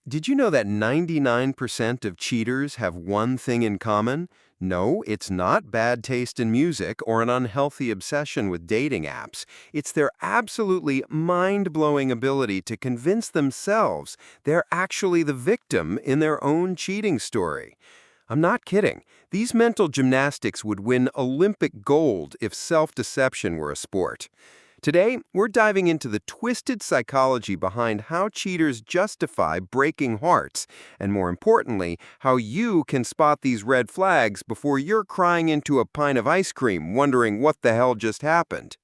Did you know that 99% of cheaters have one thing in common? No, it's not bad taste in music or an unhealthy obsession with dating apps. It's their absolutely mind-blowing ability to convince themselves they're actually the victim in their own cheating story. I'm not kidding. These mental gymnastics would win Olympic gold if self-deception were a sport. Today, we're diving into the twisted psychology behind how cheaters justify breaking hearts, and more importantly, how you can spot these red flags before you're crying into a pint of ice cream wondering what the hell just happened.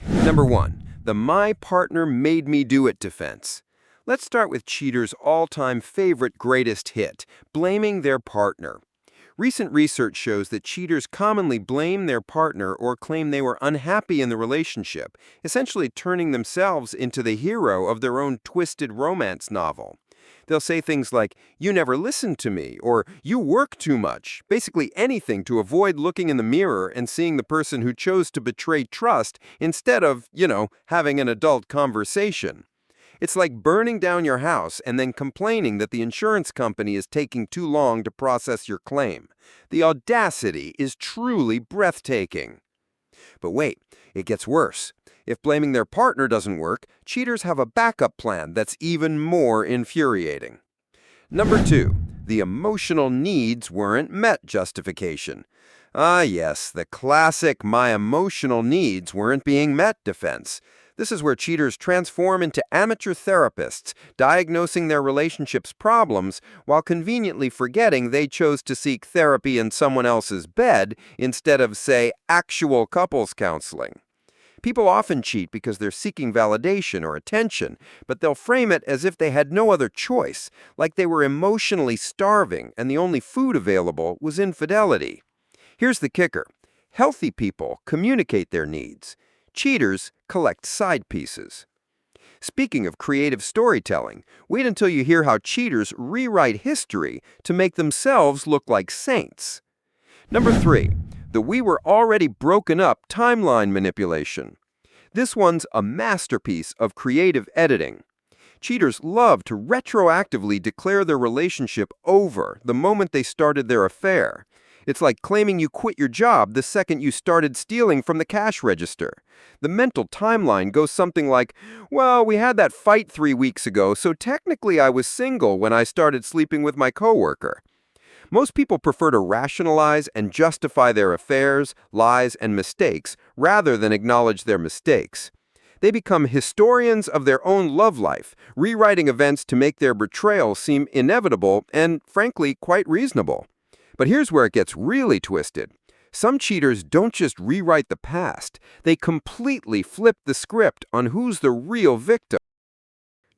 Number 1. The "my partner made me do it" defense. Let's start with cheaters' all-time favorite greatest hit, blaming their partner. Recent research shows that cheaters commonly blame their partner or claim they were unhappy in the relationship, essentially turning themselves into the hero of their own twisted romance novel. They'll say things like, "You never listened to me," or "You work too much," basically anything to avoid looking in the mirror and seeing the person who chose to betray trust instead of, having an adult conversation. It's like burning down your house and then complaining that the insurance company is taking too long to process your claim. The audacity is truly breathtaking. But wait, it gets worse. If blaming their partner doesn't work, cheaters have a backup plan that's even more infuriating. Number 2, the emotional needs weren't met justification. Ah yes, the classic "my emotional needs weren't being met" defense. This is where cheaters transform into amateur therapists, diagnosing their relationship's problems while conveniently forgetting they chose to seek therapy in someone else's bed instead of, say, actual couples counseling. People often cheat because they're seeking validation or attention, but they'll frame it as if they had no other choice, like they were emotionally starving and the only food available was infidelity. Here's the kicker. Healthy people communicate their needs. Cheaters collect side pieces. Speaking of creative storytelling, wait until you hear how cheaters rewrite history to make themselves look like saints. Number 3, the "we were already broken up" timeline manipulation. This one's a masterpiece of creative editing. Cheaters love to retroactively declare their relationship over the moment they started their affair. It's like claiming you quit your job the second you started stealing from the cash register. The mental timeline goes something like, "Well, we had that fight 3 weeks ago, so technically I was single when I started sleeping with my coworker." Most people prefer to rationalize and justify their affairs, lies, and mistakes rather than acknowledge their mistakes. They become historians of their own love life, rewriting events to make their betrayal seem inevitable and, frankly, quite reasonable. But here's where it gets really twisted. Some cheaters don't just rewrite the past, they completely flip the script on who's the real victim.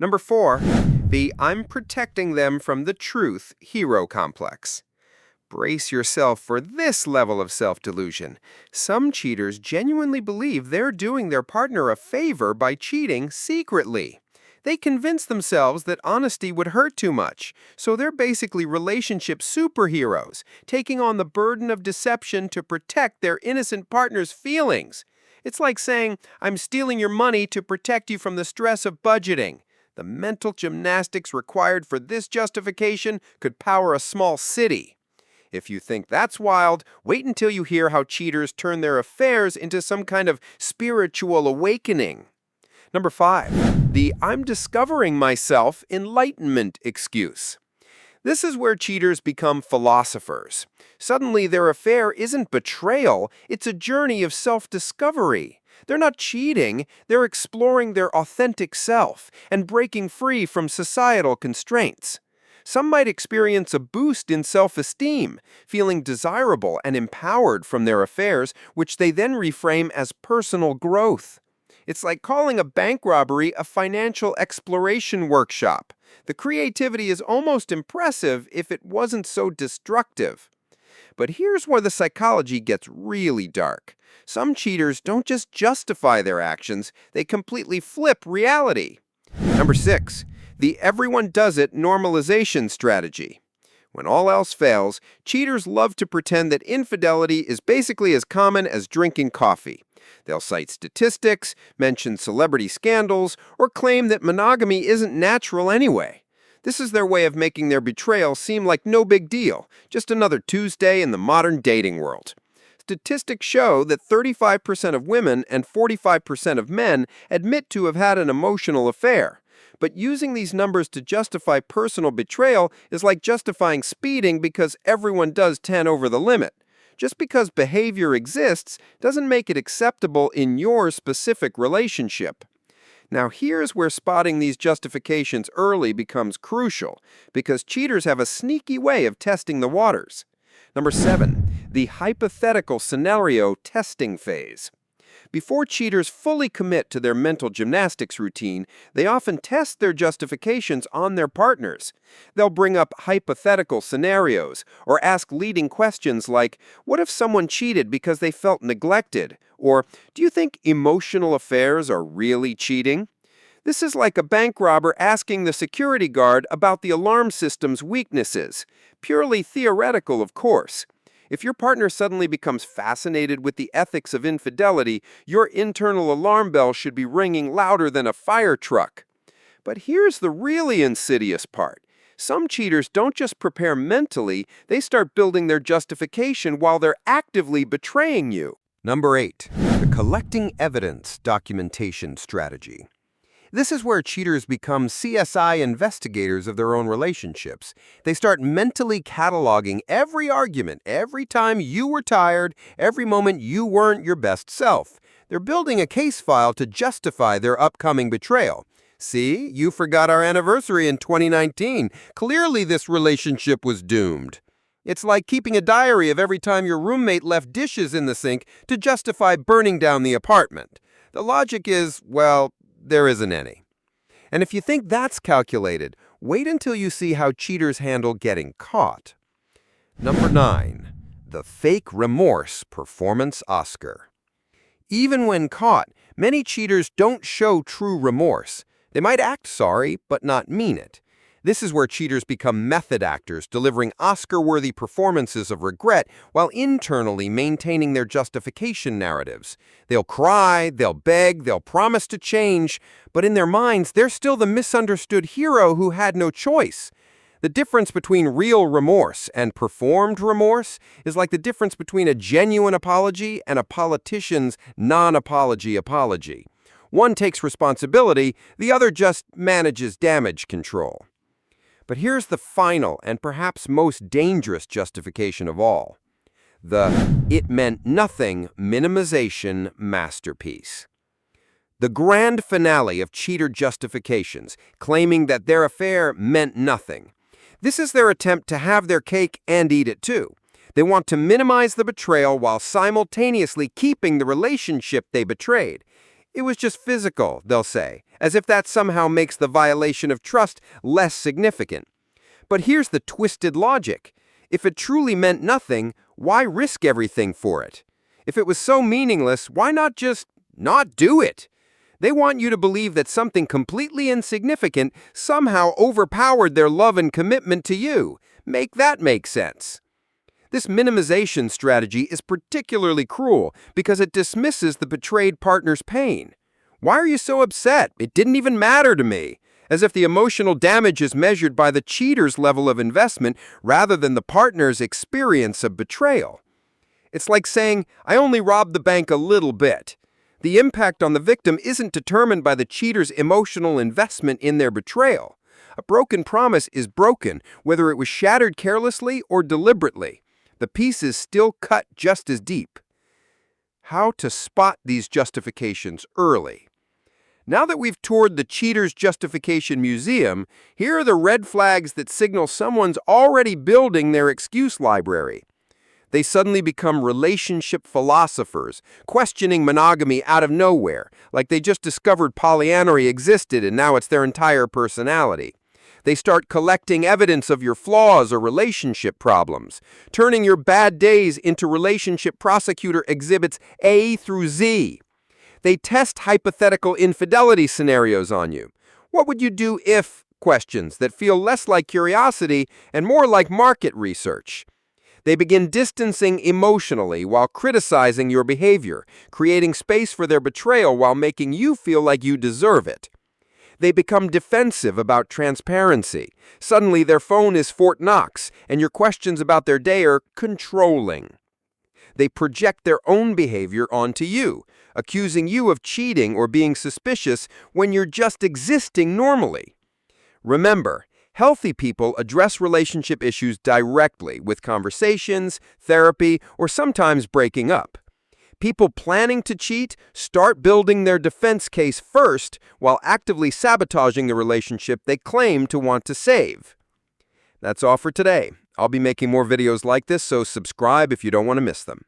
Number 4, the "I'm protecting them from the truth" hero complex. Brace yourself for this level of self-delusion. Some cheaters genuinely believe they're doing their partner a favor by cheating secretly. They convince themselves that honesty would hurt too much, so they're basically relationship superheroes, taking on the burden of deception to protect their innocent partner's feelings. It's like saying, "I'm stealing your money to protect you from the stress of budgeting." The mental gymnastics required for this justification could power a small city. If you think that's wild, wait until you hear how cheaters turn their affairs into some kind of spiritual awakening. Number 5, the "I'm discovering myself" enlightenment excuse. This is where cheaters become philosophers. Suddenly, their affair isn't betrayal, it's a journey of self-discovery. They're not cheating, they're exploring their authentic self and breaking free from societal constraints. Some might experience a boost in self-esteem, feeling desirable and empowered from their affairs, which they then reframe as personal growth. It's like calling a bank robbery a financial exploration workshop. The creativity is almost impressive if it wasn't so destructive. But here's where the psychology gets really dark. Some cheaters don't just justify their actions, they completely flip reality. Number 6, the "everyone does it" normalization strategy. When all else fails, cheaters love to pretend that infidelity is basically as common as drinking coffee. They'll cite statistics, mention celebrity scandals, or claim that monogamy isn't natural anyway. This is their way of making their betrayal seem like no big deal, just another Tuesday in the modern dating world. Statistics show that 35% of women and 45% of men admit to have had an emotional affair. But using these numbers to justify personal betrayal is like justifying speeding because everyone does 10 over the limit. Just because behavior exists doesn't make it acceptable in your specific relationship. Now here's where spotting these justifications early becomes crucial, because cheaters have a sneaky way of testing the waters. Number 7, the hypothetical scenario testing phase. Before cheaters fully commit to their mental gymnastics routine, they often test their justifications on their partners. They'll bring up hypothetical scenarios or ask leading questions like, what if someone cheated because they felt neglected? Or, do you think emotional affairs are really cheating? This is like a bank robber asking the security guard about the alarm system's weaknesses. Purely theoretical, of course. If your partner suddenly becomes fascinated with the ethics of infidelity, your internal alarm bell should be ringing louder than a fire truck. But here's the really insidious part. Some cheaters don't just prepare mentally, they start building their justification while they're actively betraying you. Number 8, the collecting evidence documentation strategy. This is where cheaters become CSI investigators of their own relationships. They start mentally cataloging every argument, every time you were tired, every moment you weren't your best self. They're building a case file to justify their upcoming betrayal. See, you forgot our anniversary in 2019. Clearly this relationship was doomed. It's like keeping a diary of every time your roommate left dishes in the sink to justify burning down the apartment. The logic is, well, there isn't any. And if you think that's calculated, wait until you see how cheaters handle getting caught. Number 9, the fake remorse performance Oscar. Even when caught, many cheaters don't show true remorse. They might act sorry, but not mean it. This is where cheaters become method actors, delivering Oscar-worthy performances of regret while internally maintaining their justification narratives. They'll cry, they'll beg, they'll promise to change, but in their minds, they're still the misunderstood hero who had no choice. The difference between real remorse and performed remorse is like the difference between a genuine apology and a politician's non-apology apology. One takes responsibility, the other just manages damage control. But here's the final and perhaps most dangerous justification of all. The "it meant nothing" minimization masterpiece. The grand finale of cheater justifications, claiming that their affair meant nothing. This is their attempt to have their cake and eat it too. They want to minimize the betrayal while simultaneously keeping the relationship they betrayed. It was just physical, they'll say, as if that somehow makes the violation of trust less significant. But here's the twisted logic. If it truly meant nothing, why risk everything for it? If it was so meaningless, why not just not do it? They want you to believe that something completely insignificant somehow overpowered their love and commitment to you. Make that make sense. This minimization strategy is particularly cruel because it dismisses the betrayed partner's pain. Why are you so upset? It didn't even matter to me. As if the emotional damage is measured by the cheater's level of investment rather than the partner's experience of betrayal. It's like saying, I only robbed the bank a little bit. The impact on the victim isn't determined by the cheater's emotional investment in their betrayal. A broken promise is broken, whether it was shattered carelessly or deliberately. The pieces still cut just as deep. How to spot these justifications early. Now that we've toured the Cheater's Justification Museum, here are the red flags that signal someone's already building their excuse library. They suddenly become relationship philosophers, questioning monogamy out of nowhere, like they just discovered polyamory existed and now it's their entire personality. They start collecting evidence of your flaws or relationship problems, turning your bad days into relationship prosecutor exhibits A through Z. They test hypothetical infidelity scenarios on you. What would you do if questions that feel less like curiosity and more like market research. They begin distancing emotionally while criticizing your behavior, creating space for their betrayal while making you feel like you deserve it. They become defensive about transparency. Suddenly, their phone is Fort Knox, and your questions about their day are controlling. They project their own behavior onto you, accusing you of cheating or being suspicious when you're just existing normally. Remember, healthy people address relationship issues directly with conversations, therapy, or sometimes breaking up. People planning to cheat start building their defense case first while actively sabotaging the relationship they claim to want to save. That's all for today. I'll be making more videos like this, so subscribe if you don't want to miss them.